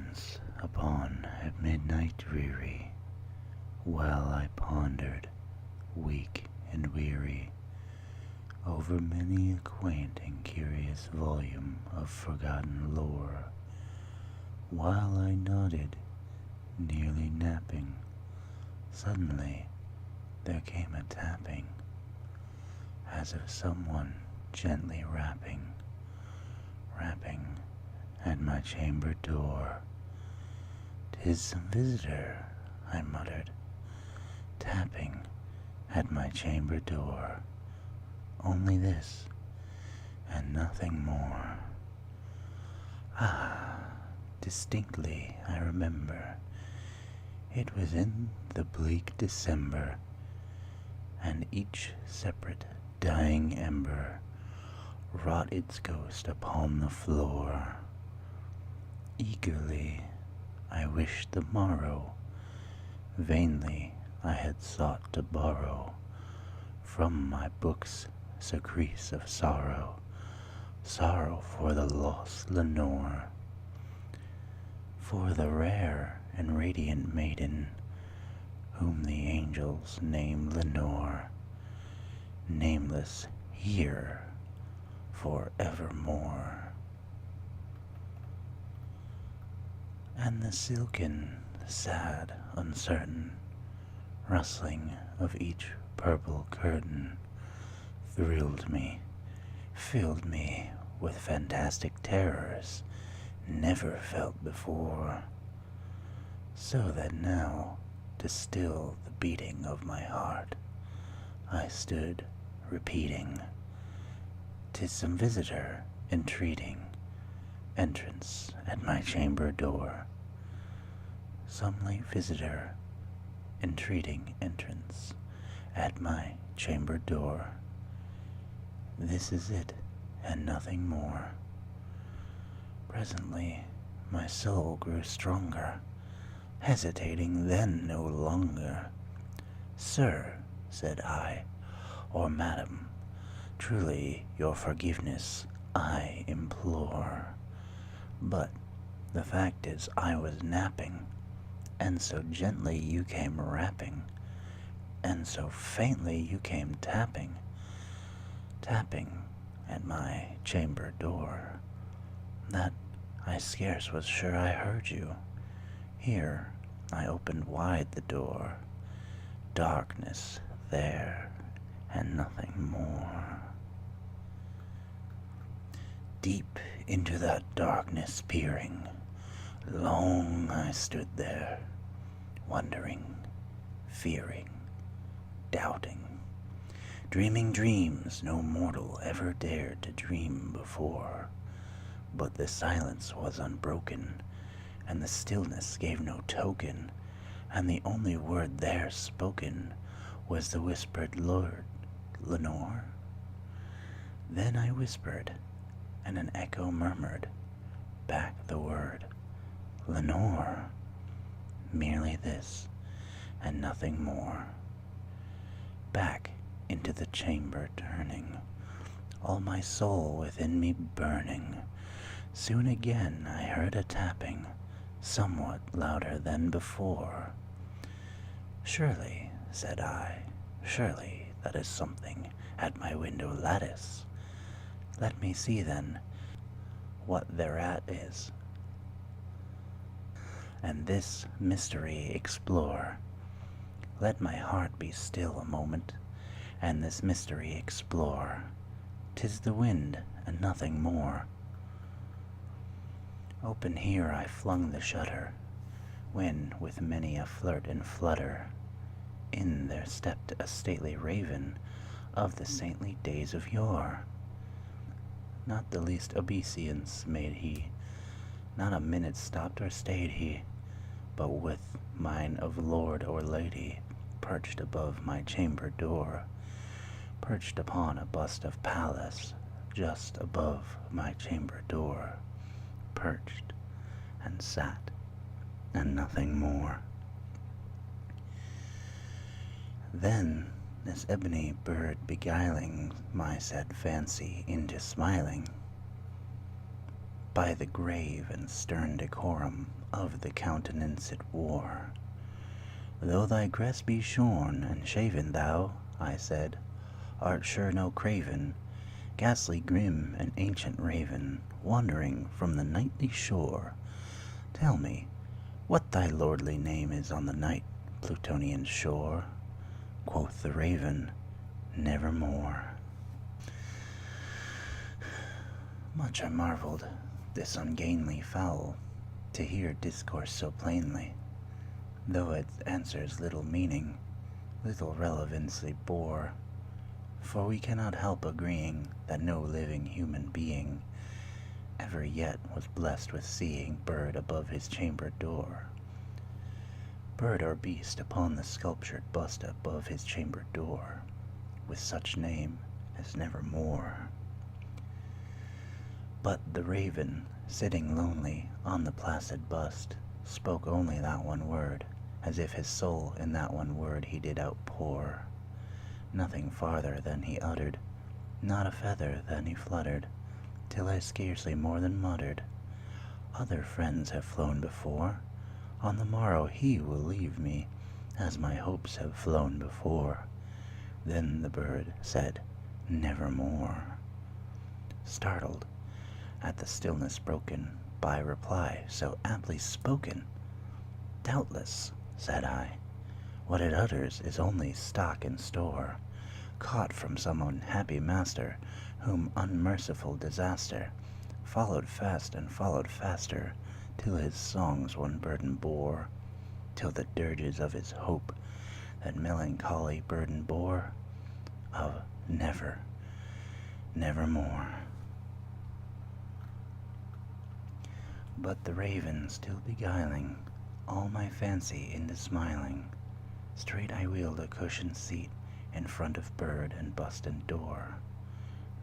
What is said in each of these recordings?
Once upon a midnight dreary, while I pondered, weak and weary, over many a quaint and curious volume of forgotten lore, while I nodded, nearly napping, suddenly there came a tapping, as of someone gently rapping at my chamber door. "'Tis some visitor," I muttered, tapping at my chamber door. Only this, and nothing more. Ah, distinctly I remember, it was in the bleak December, and each separate dying ember wrought its ghost upon the floor. Eagerly I wished the morrow, vainly I had sought to borrow from my book's secrets of sorrow for the lost Lenore, for the rare and radiant maiden whom the angels name Lenore, nameless here for evermore. And the silken, sad, uncertain rustling of each purple curtain thrilled me, filled me with fantastic terrors never felt before, so that now, to still the beating of my heart, I stood repeating, "'Tis some visitor entreating entrance at my chamber door." Some late visitor entreating entrance at my chamber door. This is it, and nothing more. Presently my soul grew stronger, hesitating then no longer. "Sir," said I, "or madam, truly your forgiveness I implore. But the fact is I was napping, and so gently you came rapping, and so faintly you came tapping at my chamber door, that I scarce was sure I heard you. Here I opened wide the door. Darkness there, and nothing more. Deep into that darkness peering, long I stood there, wondering, fearing, doubting, dreaming dreams no mortal ever dared to dream before. But the silence was unbroken, and the stillness gave no token, and the only word there spoken was the whispered word, "Lenore." Then I whispered, and an echo murmured back the word, "Lenore." Merely this, and nothing more. Back into the chamber turning, all my soul within me burning, soon again I heard a tapping, somewhat louder than before. "Surely," said I, "surely that is something at my window lattice. Let me see then what thereat is, and this mystery explore. Let my heart be still a moment, and this mystery explore. 'Tis the wind, and nothing more." Open here I flung the shutter, when, with many a flirt and flutter, in there stepped a stately raven of the saintly days of yore. Not the least obeisance made he, not a minute stopped or stayed he, but with mine of lord or lady, perched above my chamber door, perched upon a bust of Pallas, just above my chamber door, perched, and sat, and nothing more. Then this ebony bird beguiling my sad fancy into smiling, by the grave and stern decorum of the countenance it wore. Though thy crest be shorn and shaven, thou, I said, art sure no craven, ghastly grim and ancient raven, wandering from the nightly shore. Tell me, what thy lordly name is on the night Plutonian shore? Quoth the raven, nevermore. Much I marveled this ungainly fowl, to hear discourse so plainly, though its answers little meaning, little relevancy bore. For we cannot help agreeing that no living human being ever yet was blessed with seeing bird above his chamber door, bird or beast upon the sculptured bust above his chamber door, with such name as nevermore. But the raven, sitting lonely on the placid bust, spoke only that one word, as if his soul in that one word he did outpour. Nothing farther than he uttered, not a feather than he fluttered, till I scarcely more than muttered, Other friends have flown before, on the morrow he will leave me, as my hopes have flown before. Then the bird said, nevermore. Startled at the stillness broken by reply so aptly spoken, doubtless, said I, what it utters is only stock and store, caught from some unhappy master, whom unmerciful disaster followed fast and followed faster, till his songs one burden bore, till the dirges of his hope that melancholy burden bore, of nevermore. But the raven still beguiling all my fancy into smiling, straight I wheeled a cushioned seat in front of bird and bust and door.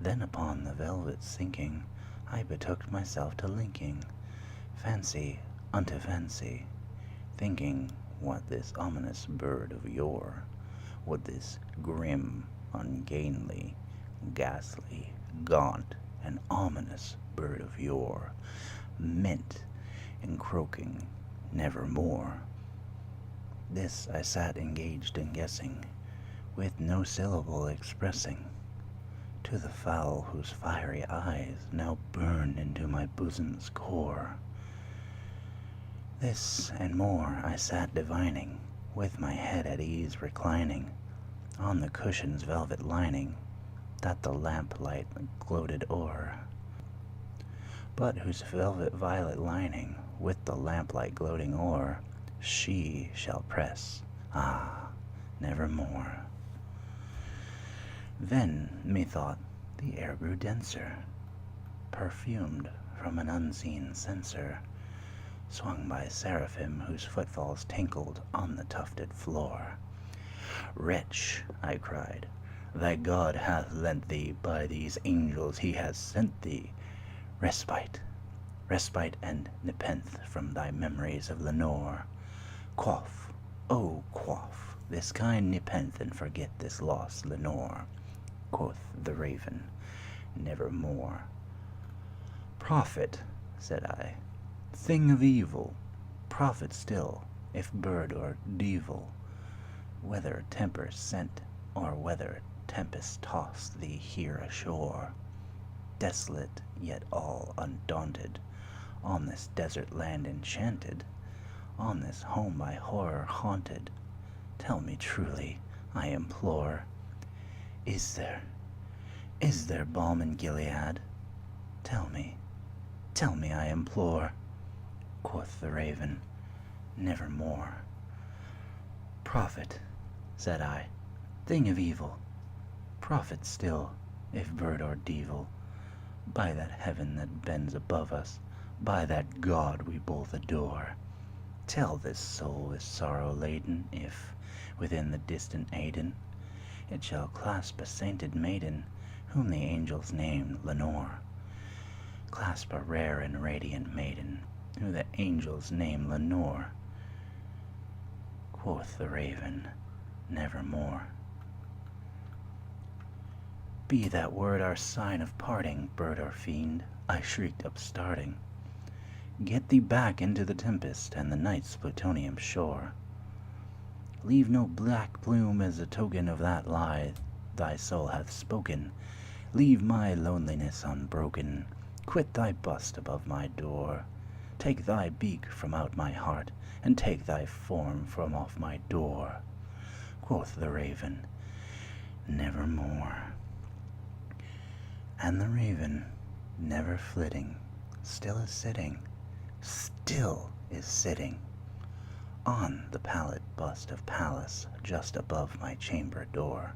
Then upon the velvet sinking, I betook myself to linking fancy unto fancy, thinking what this ominous bird of yore, what this grim, ungainly, ghastly, gaunt, and ominous bird of yore meant in croaking nevermore. This I sat engaged in guessing, with no syllable expressing, to the fowl whose fiery eyes now burned into my bosom's core. This and more I sat divining, with my head at ease reclining on the cushion's velvet lining, that the lamplight gloated o'er, but whose velvet violet lining, with the lamplight gloating o'er, she shall press, nevermore. Then, methought, the air grew denser, perfumed from an unseen censer, swung by seraphim whose footfalls tinkled on the tufted floor. Wretch, I cried, thy God hath lent thee, by these angels he has sent thee, respite and nepenthe from thy memories of Lenore. Quaff, oh quaff, this kind nepenthe, and forget this lost Lenore. Quoth the raven, nevermore. Prophet, said I, thing of evil, prophet still, if bird or devil, whether tempest sent, or whether tempest tossed thee here ashore, desolate yet all undaunted, on this desert land enchanted, on this home by horror haunted, tell me truly, I implore, is there balm in Gilead? Tell me, I implore. Quoth the raven, nevermore. Prophet, said I, thing of evil, prophet still, if bird or devil, by that heaven that bends above us, by that God we both adore, tell this soul with sorrow laden, if, within the distant Aidenn, it shall clasp a sainted maiden, whom the angels named Lenore. Clasp a rare and radiant maiden, who the angels name Lenore. Quoth the raven, nevermore. Be that word our sign of parting, bird or fiend, I shrieked, upstarting. Get thee back into the tempest and the night's plutonium shore. Leave no black plume as a token of that lie thy soul hath spoken. Leave my loneliness unbroken. Quit thy bust above my door. Take thy beak from out my heart, and take thy form from off my door. Quoth the raven, nevermore. And the raven, never flitting, still is sitting on the pallid bust of Pallas just above my chamber door,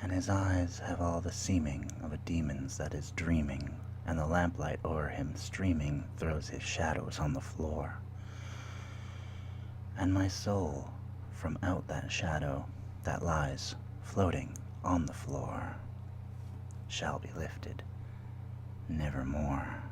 and his eyes have all the seeming of a demon's that is dreaming, and the lamplight o'er him streaming throws his shadows on the floor. And my soul from out that shadow that lies floating on the floor shall be lifted nevermore.